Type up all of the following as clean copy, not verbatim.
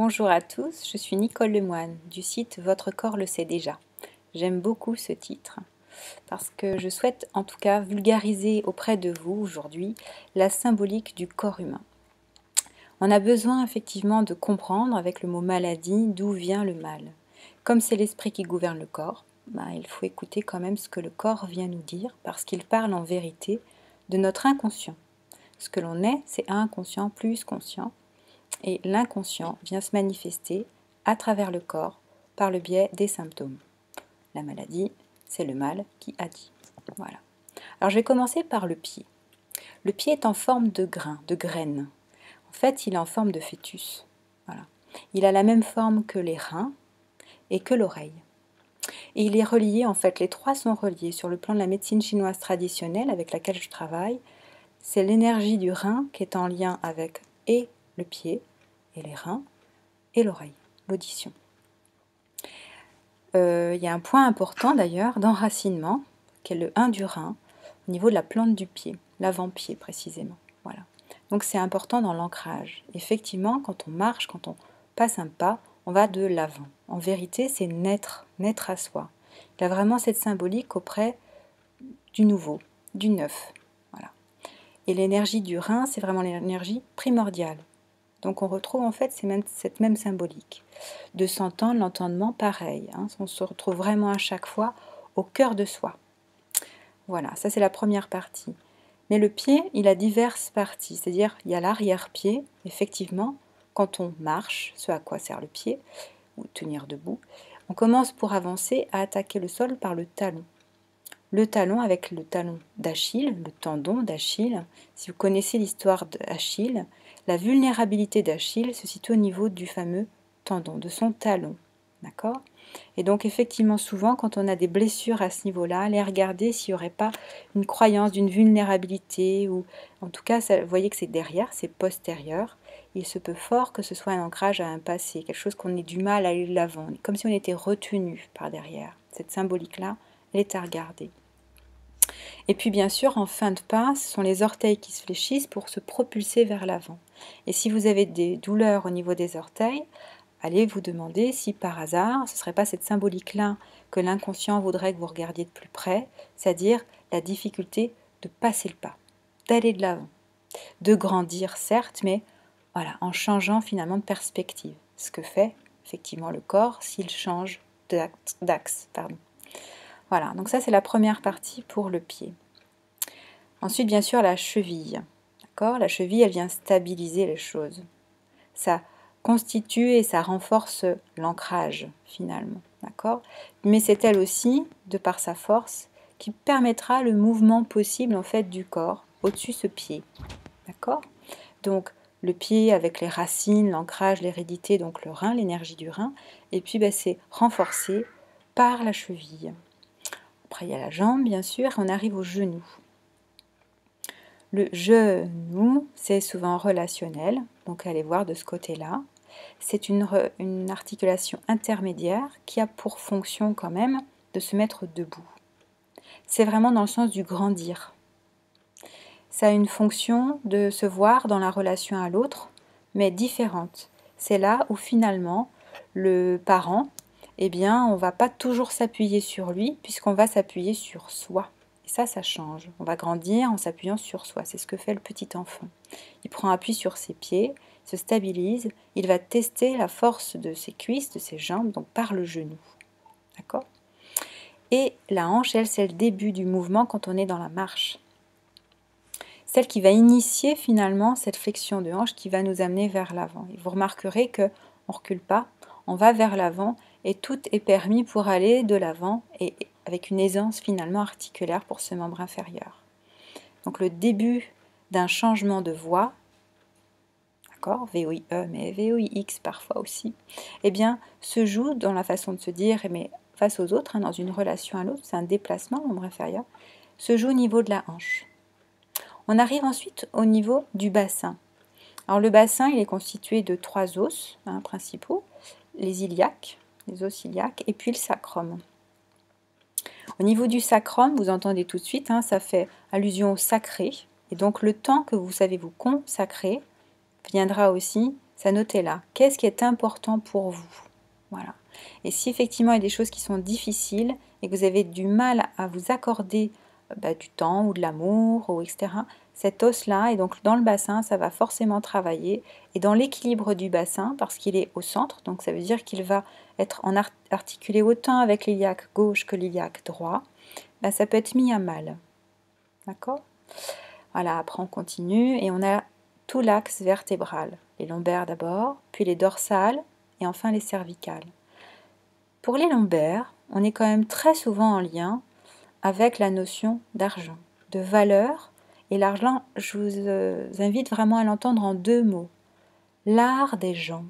Bonjour à tous, je suis Nicole Lemoine du site Votre corps le sait déjà. J'aime beaucoup ce titre parce que je souhaite en tout cas vulgariser auprès de vous aujourd'hui la symbolique du corps humain. On a besoin effectivement de comprendre avec le mot maladie d'où vient le mal. Comme c'est l'esprit qui gouverne le corps, il faut écouter quand même ce que le corps vient nous dire parce qu'il parle en vérité de notre inconscient. Ce que l'on est, c'est inconscient plus conscient. Et l'inconscient vient se manifester à travers le corps par le biais des symptômes. La maladie, c'est le mal qui a dit. Voilà. Alors je vais commencer par le pied. Le pied est en forme de grain, de graine. En fait, il est en forme de fœtus. Voilà. Il a la même forme que les reins et que l'oreille. Et il est relié, en fait, les trois sont reliés sur le plan de la médecine chinoise traditionnelle avec laquelle je travaille. C'est l'énergie du rein qui est en lien avec et le pied, et les reins, et l'oreille, l'audition. Il y a un point important d'ailleurs d'enracinement, qui est le 1 du rein, au niveau de la plante du pied, l'avant-pied précisément. Voilà. Donc c'est important dans l'ancrage. Effectivement, quand on marche, quand on passe un pas, on va de l'avant. En vérité, c'est naître à soi. Il y a vraiment cette symbolique auprès du nouveau, du neuf. Voilà. Et l'énergie du rein, c'est vraiment l'énergie primordiale. Donc on retrouve en fait cette même symbolique. De s'entendre, l'entendement, pareil. On se retrouve vraiment à chaque fois au cœur de soi. Voilà, ça c'est la première partie. Mais le pied, il a diverses parties. C'est-à-dire, il y a l'arrière-pied, effectivement, quand on marche, ce à quoi sert le pied, ou tenir debout, on commence pour avancer à attaquer le sol par le talon. Le talon avec le talon d'Achille, le tendon d'Achille. Si vous connaissez l'histoire d'Achille, la vulnérabilité d'Achille se situe au niveau du fameux tendon, de son talon. D'accord ? Et donc effectivement, souvent, quand on a des blessures à ce niveau-là, allez regarder s'il n'y aurait pas une croyance d'une vulnérabilité, ou en tout cas, vous voyez que c'est derrière, c'est postérieur. Il se peut fort que ce soit un ancrage à un passé, quelque chose qu'on ait du mal à aller de l'avant, comme si on était retenu par derrière. Cette symbolique-là, elle est à regarder. Et puis bien sûr, en fin de pas, ce sont les orteils qui se fléchissent pour se propulser vers l'avant. Et si vous avez des douleurs au niveau des orteils, allez vous demander si par hasard, ce ne serait pas cette symbolique-là que l'inconscient voudrait que vous regardiez de plus près, c'est-à-dire la difficulté de passer le pas, d'aller de l'avant, de grandir certes, mais voilà, en changeant finalement de perspective. Ce que fait effectivement le corps s'il change d'axe. Voilà, donc ça c'est la première partie pour le pied. Ensuite, bien sûr, la cheville. D'accord ? La cheville, elle vient stabiliser les choses. Ça constitue et ça renforce l'ancrage, finalement. D'accord ? Mais c'est elle aussi, de par sa force, qui permettra le mouvement possible, en fait, du corps au-dessus de ce pied. D'accord ? Donc, le pied avec les racines, l'ancrage, l'hérédité, donc le rein, l'énergie du rein. Et puis, c'est renforcé par la cheville. Après, il y a la jambe, bien sûr, et on arrive au genou. Le genou, c'est souvent relationnel, donc allez voir de ce côté-là. C'est une articulation intermédiaire qui a pour fonction quand même de se mettre debout. C'est vraiment dans le sens du grandir. Ça a une fonction de se voir dans la relation à l'autre, mais différente. C'est là où finalement le parent, on ne va pas toujours s'appuyer sur lui, puisqu'on va s'appuyer sur soi. Et ça change. On va grandir en s'appuyant sur soi. C'est ce que fait le petit enfant. Il prend appui sur ses pieds, se stabilise, il va tester la force de ses cuisses, de ses jambes, donc par le genou. D'accord ? Et la hanche, elle, c'est le début du mouvement quand on est dans la marche. Celle qui va initier finalement cette flexion de hanche qui va nous amener vers l'avant. Et vous remarquerez qu'on ne recule pas, on va vers l'avant et tout est permis pour aller de l'avant et avec une aisance finalement articulaire pour ce membre inférieur. Donc le début d'un changement de voix, d'accord, VOIE, mais VOIX parfois aussi, se joue dans la façon de se dire, mais face aux autres, dans une relation à l'autre, c'est un déplacement, membre inférieur, se joue au niveau de la hanche. On arrive ensuite au niveau du bassin. Alors le bassin, il est constitué de 3 os principaux, les iliaques, les os iliaques, et puis le sacrum. Au niveau du sacrum, vous entendez tout de suite, ça fait allusion au sacré, et donc le temps que vous savez vous consacrer viendra aussi ça notez là. Qu'est-ce qui est important pour vous? Voilà. Et si effectivement il y a des choses qui sont difficiles et que vous avez du mal à vous accorder du temps ou de l'amour, ou etc., cet os-là, et donc dans le bassin, ça va forcément travailler. Et dans l'équilibre du bassin, parce qu'il est au centre, donc ça veut dire qu'il va être articulé autant avec l'iliaque gauche que l'iliaque droit, ça peut être mis à mal. D'accord? Voilà, après on continue et on a tout l'axe vertébral. Les lombaires d'abord, puis les dorsales et enfin les cervicales. Pour les lombaires, on est quand même très souvent en lien avec la notion d'argent, de valeur. Et l'argent, je vous invite vraiment à l'entendre en deux mots. L'art des gens.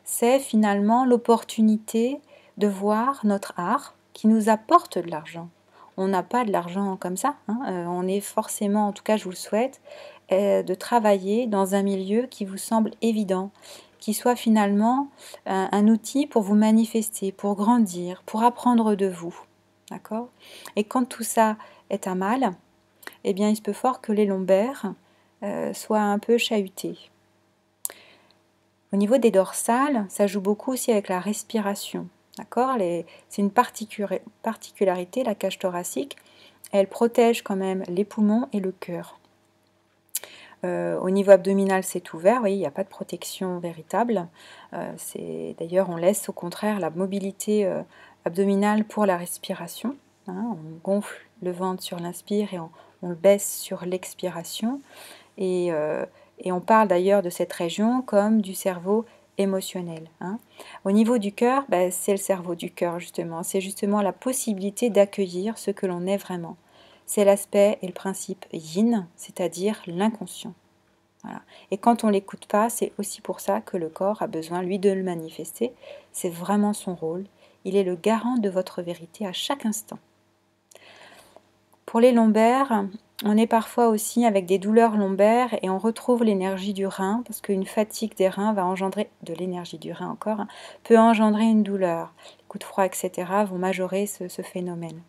C'est finalement l'opportunité de voir notre art qui nous apporte de l'argent. On n'a pas de l'argent comme ça, on est forcément, en tout cas je vous le souhaite, de travailler dans un milieu qui vous semble évident, qui soit finalement un outil pour vous manifester, pour grandir, pour apprendre de vous. D'accord? Et quand tout ça est à mal, eh bien il se peut fort que les lombaires soient un peu chahutés. Au niveau des dorsales, ça joue beaucoup aussi avec la respiration. D'accord? C'est une particularité, la cage thoracique. Elle protège quand même les poumons et le cœur. Au niveau abdominal, c'est ouvert. Vous voyez, il n'y a pas de protection véritable. D'ailleurs, on laisse au contraire la mobilité abdominale pour la respiration. On gonfle le ventre sur l'inspire et on le baisse sur l'expiration. Et on parle d'ailleurs de cette région comme du cerveau émotionnel. Au niveau du cœur, c'est le cerveau du cœur justement. C'est justement la possibilité d'accueillir ce que l'on est vraiment. C'est l'aspect et le principe yin, c'est-à-dire l'inconscient. Voilà. Et quand on ne l'écoute pas, c'est aussi pour ça que le corps a besoin, lui, de le manifester. C'est vraiment son rôle. Il est le garant de votre vérité à chaque instant. Pour les lombaires, on est parfois aussi avec des douleurs lombaires et on retrouve l'énergie du rein, parce qu'une fatigue des reins va engendrer, de l'énergie du rein encore, peut engendrer une douleur. Les coups de froid, etc. vont majorer ce phénomène.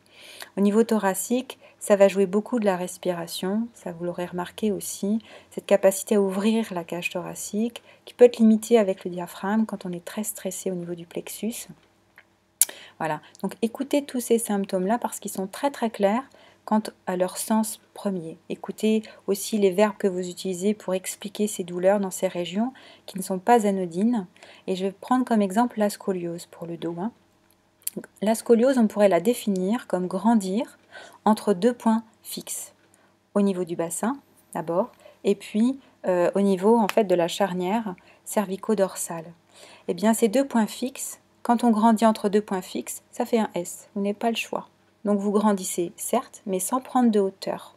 Au niveau thoracique, ça va jouer beaucoup de la respiration, ça vous l'aurez remarqué aussi, cette capacité à ouvrir la cage thoracique, qui peut être limitée avec le diaphragme quand on est très stressé au niveau du plexus. Voilà, donc écoutez tous ces symptômes-là parce qu'ils sont très très clairs quant à leur sens premier. Écoutez aussi les verbes que vous utilisez pour expliquer ces douleurs dans ces régions qui ne sont pas anodines. Et je vais prendre comme exemple la scoliose pour le dos. La scoliose, on pourrait la définir comme grandir entre deux points fixes. Au niveau du bassin, d'abord, et puis au niveau en fait de la charnière cervico-dorsale. Eh bien, ces deux points fixes, quand on grandit entre deux points fixes, ça fait un S. Vous n'avez pas le choix. Donc vous grandissez, certes, mais sans prendre de hauteur.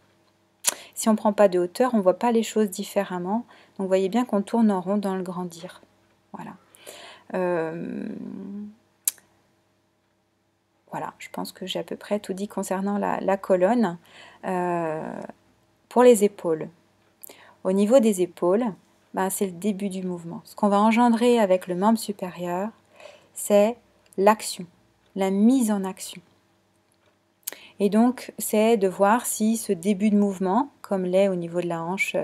Si on ne prend pas de hauteur, on ne voit pas les choses différemment. Donc vous voyez bien qu'on tourne en rond dans le grandir. Voilà. Voilà, je pense que j'ai à peu près tout dit concernant la colonne. Pour les épaules. Au niveau des épaules, c'est le début du mouvement. Ce qu'on va engendrer avec le membre supérieur, c'est l'action, la mise en action. Et donc, c'est de voir si ce début de mouvement, comme l'est au niveau de la hanche,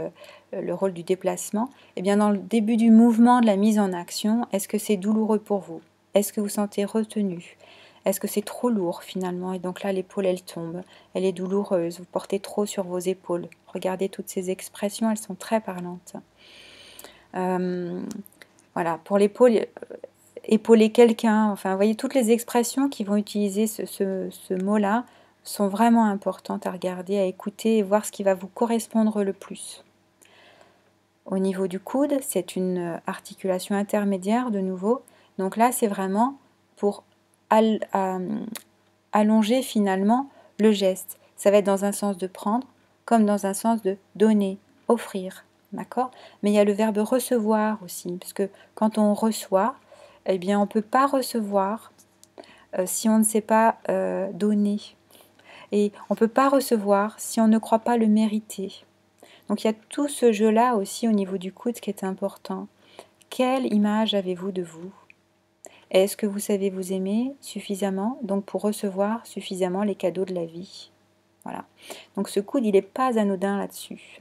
le rôle du déplacement, eh bien dans le début du mouvement de la mise en action, est-ce que c'est douloureux pour vous? Est-ce que vous sentez retenu? Est-ce que c'est trop lourd finalement? Et donc là, l'épaule, elle tombe, elle est douloureuse, vous portez trop sur vos épaules. Regardez toutes ces expressions, elles sont très parlantes. Voilà, pour l'épaule, épauler quelqu'un, enfin, vous voyez, toutes les expressions qui vont utiliser ce mot-là sont vraiment importantes à regarder, à écouter et voir ce qui va vous correspondre le plus. Au niveau du coude, c'est une articulation intermédiaire de nouveau. Donc là, c'est vraiment pour allonger finalement le geste. Ça va être dans un sens de prendre comme dans un sens de donner, offrir. D'accord? Mais il y a le verbe recevoir aussi, parce que quand on reçoit, eh bien on ne peut pas recevoir si on ne sait pas donner. Et on ne peut pas recevoir si on ne croit pas le mériter. Donc il y a tout ce jeu-là aussi au niveau du coude qui est important. Quelle image avez-vous de vous? Est-ce que vous savez vous aimer suffisamment, donc pour recevoir suffisamment les cadeaux de la vie? Voilà. Donc ce coude, il n'est pas anodin là-dessus.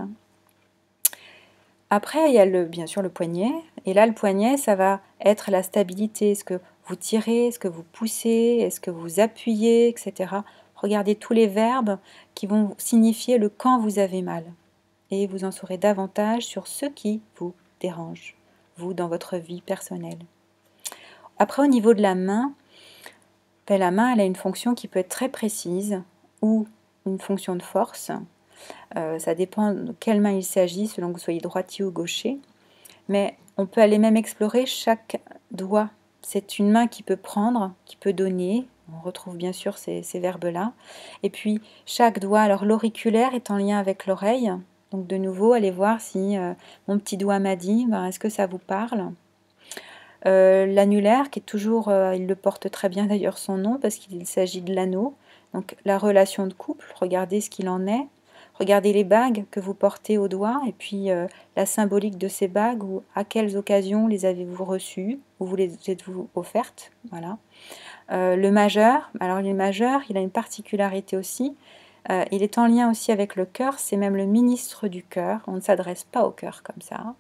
Après, il y a bien sûr le poignet. Et là, le poignet, ça va être la stabilité. Est-ce que vous tirez, est-ce que vous poussez, est-ce que vous appuyez, etc. Regardez tous les verbes qui vont signifier le quand vous avez mal. Et vous en saurez davantage sur ce qui vous dérange, vous, dans votre vie personnelle. Après, au niveau de la main, elle a une fonction qui peut être très précise ou une fonction de force. Ça dépend de quelle main il s'agit, selon que vous soyez droitier ou gaucher. Mais on peut aller même explorer chaque doigt. C'est une main qui peut prendre, qui peut donner. On retrouve bien sûr ces verbes-là. Et puis chaque doigt, alors l'auriculaire est en lien avec l'oreille. Donc de nouveau, allez voir si mon petit doigt m'a dit, est-ce que ça vous parle? L'annulaire, qui est toujours, il le porte très bien d'ailleurs son nom, parce qu'il s'agit de l'anneau. Donc la relation de couple, regardez ce qu'il en est. Regardez les bagues que vous portez au doigt, et puis la symbolique de ces bagues, ou à quelles occasions les avez-vous reçues, ou vous les êtes-vous offertes, voilà. Le majeur, alors le majeur, il a une particularité aussi, il est en lien aussi avec le cœur, c'est même le ministre du cœur, on ne s'adresse pas au cœur comme ça,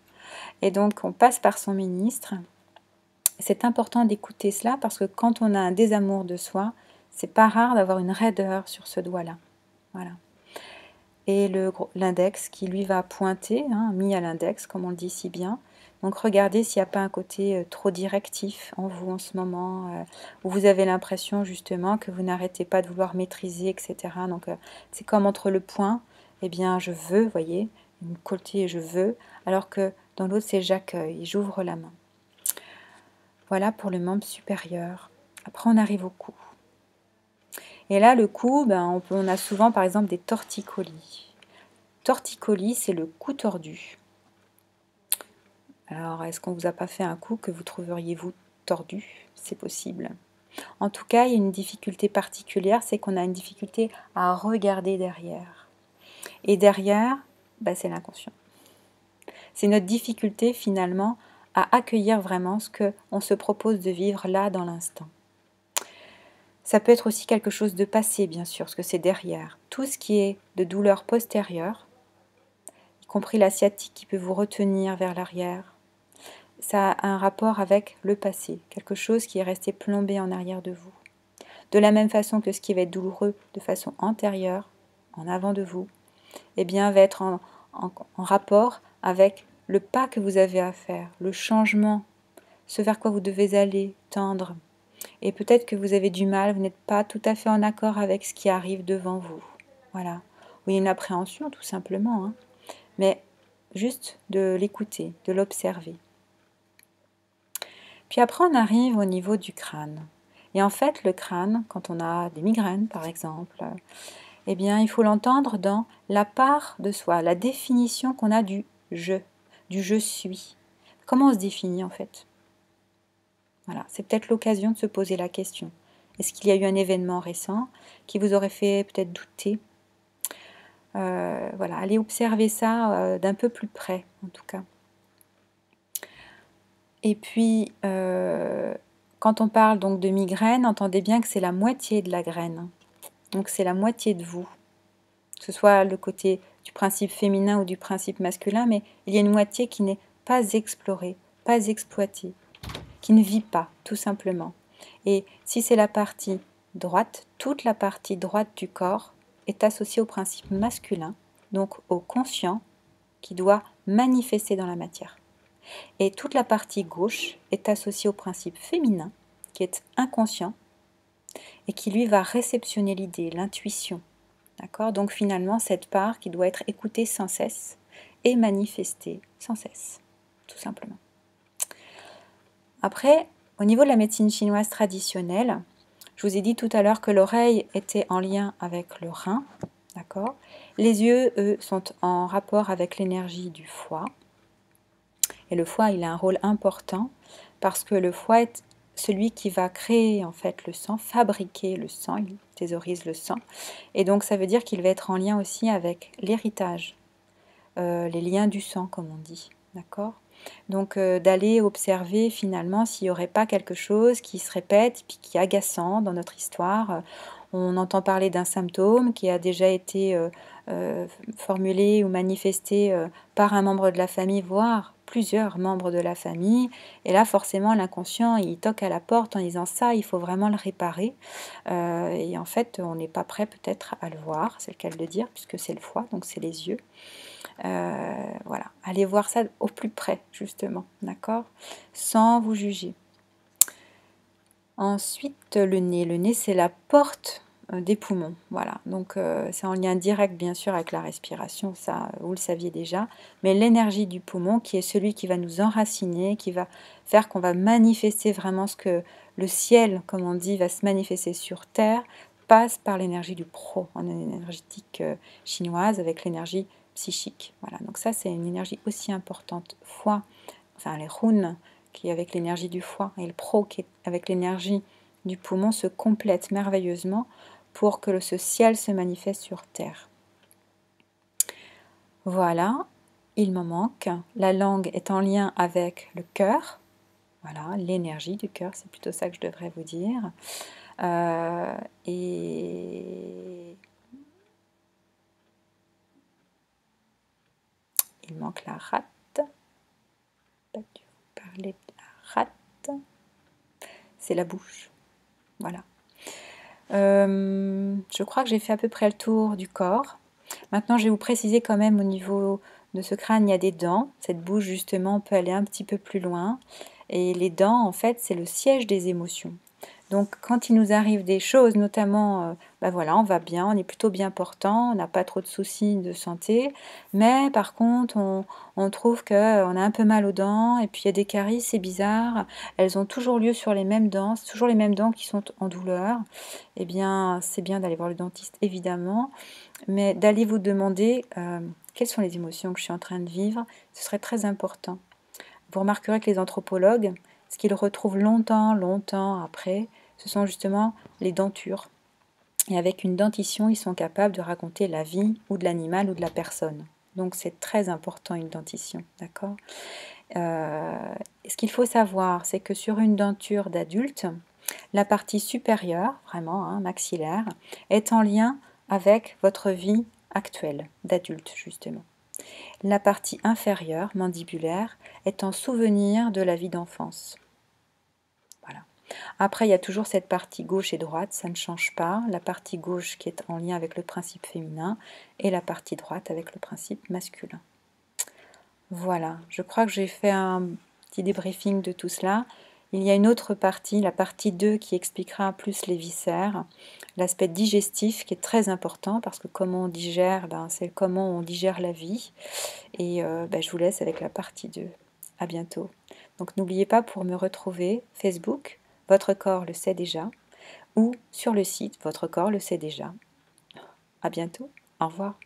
et donc on passe par son ministre. C'est important d'écouter cela, parce que quand on a un désamour de soi, c'est pas rare d'avoir une raideur sur ce doigt-là, voilà. Et l'index qui lui va pointer, mis à l'index comme on le dit si bien. Donc regardez s'il n'y a pas un côté trop directif en vous en ce moment, où vous avez l'impression justement que vous n'arrêtez pas de vouloir maîtriser, etc. Donc c'est comme entre le poing, eh bien je veux, voyez, une côté je veux, alors que dans l'autre c'est j'accueille, j'ouvre la main. Voilà pour le membre supérieur. Après on arrive au cou. Et là le cou, on a souvent par exemple des torticolis. Torticolis, c'est le cou tordu. Alors, est-ce qu'on vous a pas fait un cou que vous trouveriez vous tordu? C'est possible. En tout cas, il y a une difficulté particulière, c'est qu'on a une difficulté à regarder derrière. Et derrière, c'est l'inconscient. C'est notre difficulté finalement à accueillir vraiment ce qu'on se propose de vivre là dans l'instant. Ça peut être aussi quelque chose de passé, bien sûr, ce que c'est derrière. Tout ce qui est de douleur postérieure, y compris la sciatique qui peut vous retenir vers l'arrière, ça a un rapport avec le passé, quelque chose qui est resté plombé en arrière de vous. De la même façon que ce qui va être douloureux de façon antérieure, en avant de vous, va être en rapport avec le pas que vous avez à faire, le changement, ce vers quoi vous devez aller, tendre. Et peut-être que vous avez du mal, vous n'êtes pas tout à fait en accord avec ce qui arrive devant vous. Voilà. Ou il y a une appréhension tout simplement, mais juste de l'écouter, de l'observer. Puis après, on arrive au niveau du crâne. Et en fait, le crâne, quand on a des migraines, par exemple, il faut l'entendre dans la part de soi, la définition qu'on a du je suis. Comment on se définit, en fait? Voilà, c'est peut-être l'occasion de se poser la question. Est-ce qu'il y a eu un événement récent qui vous aurait fait peut-être douter? Voilà, allez observer ça d'un peu plus près, en tout cas. Et puis, quand on parle donc de migraine, entendez bien que c'est la moitié de la graine. Donc c'est la moitié de vous. Que ce soit le côté du principe féminin ou du principe masculin, mais il y a une moitié qui n'est pas explorée, pas exploitée, qui ne vit pas, tout simplement. Et si c'est la partie droite, toute la partie droite du corps est associée au principe masculin, donc au conscient, qui doit manifester dans la matière. Et toute la partie gauche est associée au principe féminin, qui est inconscient, et qui lui va réceptionner l'idée, l'intuition. D'accord? Donc finalement, cette part qui doit être écoutée sans cesse et manifestée sans cesse, tout simplement. Après, au niveau de la médecine chinoise traditionnelle, je vous ai dit tout à l'heure que l'oreille était en lien avec le rein. D'accord? Les yeux, eux, sont en rapport avec l'énergie du foie. Et le foie, il a un rôle important parce que le foie est celui qui va créer en fait le sang, fabriquer le sang, il thésaurise le sang. Et donc ça veut dire qu'il va être en lien aussi avec l'héritage, les liens du sang comme on dit. D'accord? Donc d'aller observer finalement s'il n'y aurait pas quelque chose qui se répète, puis qui est agaçant dans notre histoire. On entend parler d'un symptôme qui a déjà été formulée ou manifestée par un membre de la famille, voire plusieurs membres de la famille. Et là, forcément, l'inconscient, il toque à la porte en disant ça, il faut vraiment le réparer. Et en fait, on n'est pas prêt peut-être à le voir, c'est le cas de le dire, puisque c'est le foie, donc c'est les yeux. Voilà, allez voir ça au plus près, justement, d'accord? Sans vous juger. Ensuite, le nez. Le nez, c'est la porte des poumons. Voilà, donc c'est en lien direct, bien sûr, avec la respiration, ça, vous le saviez déjà. Mais l'énergie du poumon, qui est celui qui va nous enraciner, qui va faire qu'on va manifester vraiment ce que le ciel, comme on dit, va se manifester sur Terre, passe par l'énergie du pro, en énergétique chinoise, avec l'énergie psychique. Voilà, donc ça, c'est une énergie aussi importante. Foie, enfin les runes, qui est avec l'énergie du foie, et le pro, qui est avec l'énergie du poumon, se complètent merveilleusement pour que ce ciel se manifeste sur Terre. Voilà, il m'en manque. La langue est en lien avec le cœur. Voilà, l'énergie du cœur, c'est plutôt ça que je devrais vous dire. Et il manque la rate. Pas dû vous parler de la rate. C'est la bouche. Voilà. Je crois que j'ai fait à peu près le tour du corps. Maintenant, je vais vous préciser quand même au niveau de ce crâne, il y a des dents. Cette bouche, justement, peut aller un petit peu plus loin. Et les dents, en fait, c'est le siège des émotions. Donc, quand il nous arrive des choses, notamment, voilà, on va bien, on est plutôt bien portant, on n'a pas trop de soucis de santé, mais par contre, on trouve qu'on a un peu mal aux dents, et puis il y a des caries, c'est bizarre, elles ont toujours lieu sur les mêmes dents, c'est toujours les mêmes dents qui sont en douleur. Eh bien, c'est bien d'aller voir le dentiste, évidemment, mais d'aller vous demander quelles sont les émotions que je suis en train de vivre, ce serait très important. Vous remarquerez que les anthropologues, ce qu'ils retrouvent longtemps après, ce sont justement les dentures. Et avec une dentition, ils sont capables de raconter la vie ou de l'animal ou de la personne. Donc c'est très important une dentition, d'accord? Ce qu'il faut savoir, c'est que sur une denture d'adulte, la partie supérieure, vraiment maxillaire, est en lien avec votre vie actuelle, d'adulte justement. La partie inférieure, mandibulaire, est en souvenir de la vie d'enfance. Voilà. Après, il y a toujours cette partie gauche et droite, ça ne change pas. La partie gauche qui est en lien avec le principe féminin et la partie droite avec le principe masculin. Voilà, je crois que j'ai fait un petit débriefing de tout cela. Il y a une autre partie, la partie 2, qui expliquera plus les viscères, l'aspect digestif qui est très important parce que comment on digère, c'est comment on digère la vie. Et je vous laisse avec la partie 2. À bientôt. Donc n'oubliez pas, pour me retrouver, Facebook, Votre corps le sait déjà, ou sur le site Votre corps le sait déjà. À bientôt. Au revoir.